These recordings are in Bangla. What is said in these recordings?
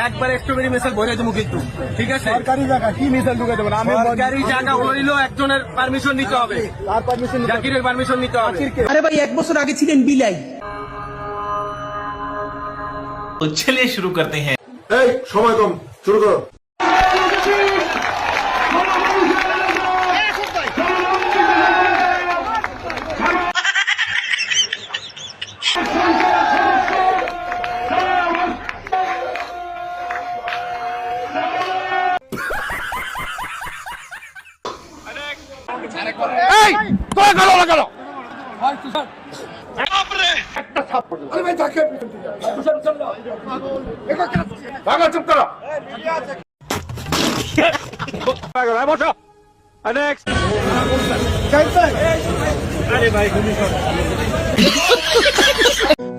একবার স্ট্রবেরি মিসাইল ভরে দেবো কিন্তু, ঠিক আছে? সরকারি জায়গা কি মিসাইল ঢুকে দেবেন? আমি সরকারি জায়গা হইলেও একজনের পারমিশন নিতে হবে, তার পারমিশন জাকিরের পারমিশন নিতে হবে। আরে ভাই 1 বছর আগে ছিলেন বিলাই। तो चलिए शुरू करते हैं। এই সময় কম, শুরু করো। এই তোরা গেল না কেন? আরে ভাই তাকে ভাগা, চুপ করো। বসো। নেক্সট। আরে ভাই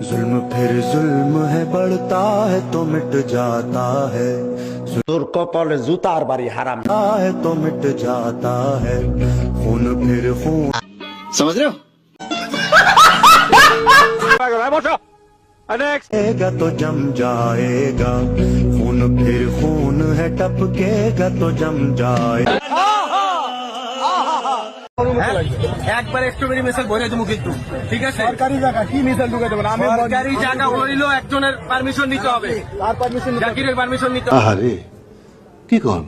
जुल्म फिर जुल्म है बढ़ता है तो मिट जाता है, তোর কপালে জুতার বাড়ি হারাম है तो मिट जाता है, खून फिर खून समझ रहे हो? बसो। नेक्स्ट। तो जम जाएगा, खून फिर खून है टपकेगा तो जम जाएगा। একবার স্ট্রবেরি মিসাইল ভরে দেবো কিন্তু, ঠিক আছে? সরকারি জায়গা কি মিসাইল ঢুকে দেবেন? আমি সরকারি জায়গা হইলেও একজনের পারমিশন নিতে হবে, তার পারমিশন জাকিরের পারমিশন নিতে হবে। আরে কি কোন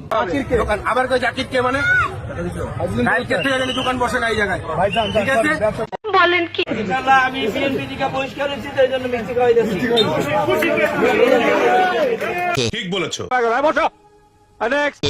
দোকান আবার কই জাকির কে মানে কালকে থেকে জানি দোকান বসে না এই জায়গায়, ভাইজান ঠিক আছে? বলেন কি? আমি বিএনপি থেকে বহিষ্কার হয়েছি, তাই জন্য মিথ্যে কই দিচ্ছি। ঠিক বলেছো। বসো। নেক্সট।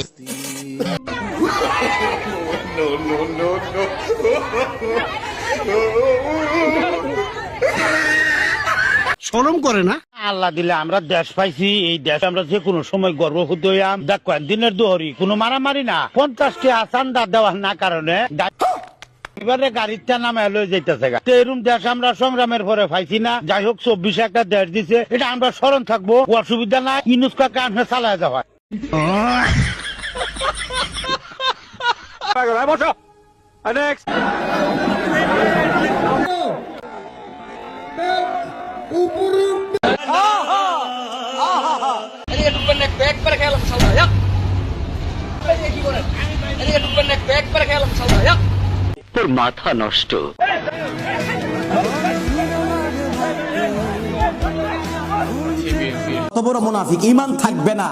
শরম করে না? আল্লাহ দিলে আমরা দেশ পাইছি, এই দেশ আমরা যে কোনো সময় গর্ববোধ হইয়াম। দেখ কয়েকদিনের দোহরি কোনো মারামারি না, 50টি আসান্দা দেওয়ার না কারণে এবারে গাড়িটা নামে লয়ে যাইতেছে। এরকম দেশ আমরা সংগ্রামের পরে পাইছি না। যাই হোক 24 একটা দেশ দিছে, এটা আমরা স্মরণ থাকবো, অসুবিধা নাই। ইনুস্কা কামে চালায় যাওয়া। বসো। নেক্সট। তোর মাথা নষ্ট। কত বড় মুনাফিক, ঈমান থাকবে না।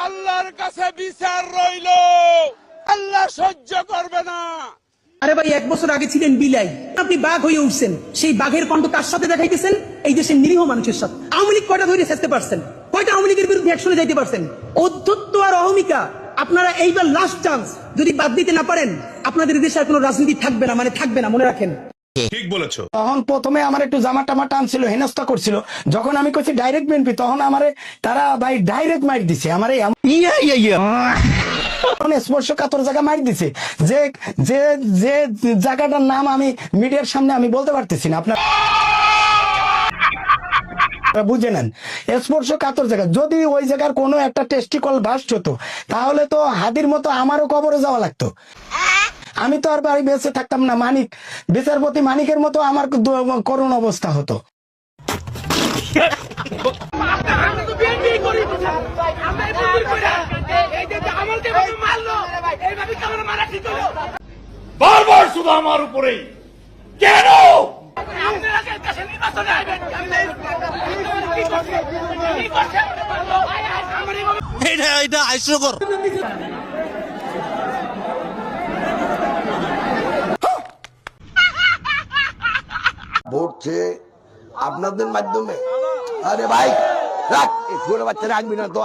আল্লাহর কাছে বিচার রইল, আল্লাহ সহ্য করবে না। আরে ভাই 1 বছর আগে ছিলেন বিলাই, আপনি বাঘ হয়ে উঠছেন। সেই বাঘের কণ্ঠ কার সাথে দেখাইতেছেন? এই দেশের নিরীহ মানুষের সাথে। আওয়ামী লীগ কয়টা ধরে ছেঁচতে পারছেন? কয়টা আওয়ামী লীগের বিরুদ্ধে অ্যাকশনে যাইতে পারছেন? অধ্যত্ব আর অহমিকা, আপনারা এইবার লাস্ট চান্স, যদি বাদ দিতে না পারেন আপনাদের দেশে আর কোনো রাজনীতি থাকবে না, মানে থাকবে না, মনে রাখেন। ঠিক বলেছো। তখন প্রথমে আমার একটু জামা টামা টানছিল, হেনস্থা করছিল। যখন আমি কইছি ডাইরেক্ট বিএনপি, তখন আমারে তারা ভাই ডাইরেক্ট মাইর দিছে। আমারে স্পর্শকাতর জায়গা মাইর দিছে, যে যে যে জায়গাটার নাম আমি মিডিয়ার সামনে আমি বলতে পারতেছি না। আপনার বুঝে নেন, স্পর্শকাতর জায়গা। যদি ওই জায়গার কোনো একটা টেস্টিকল বাস্ট হতো, তাহলে তো হাদির মতো আমারও কবরে যাওয়া লাগতো। আমি তো আর বাড়ি বেঁচে থাকতাম না। মানিক, বিচারপতি মানিকের মতো আমার করুণ অবস্থা হতো। বারবার শুধু আমার উপরেই কেন? এটা হাস্যকর। ভোট চেয়ে আপনাদের মাধ্যমে। আরে ভাই রাখ, এই ছোট বাচ্চা রাখবি না তো।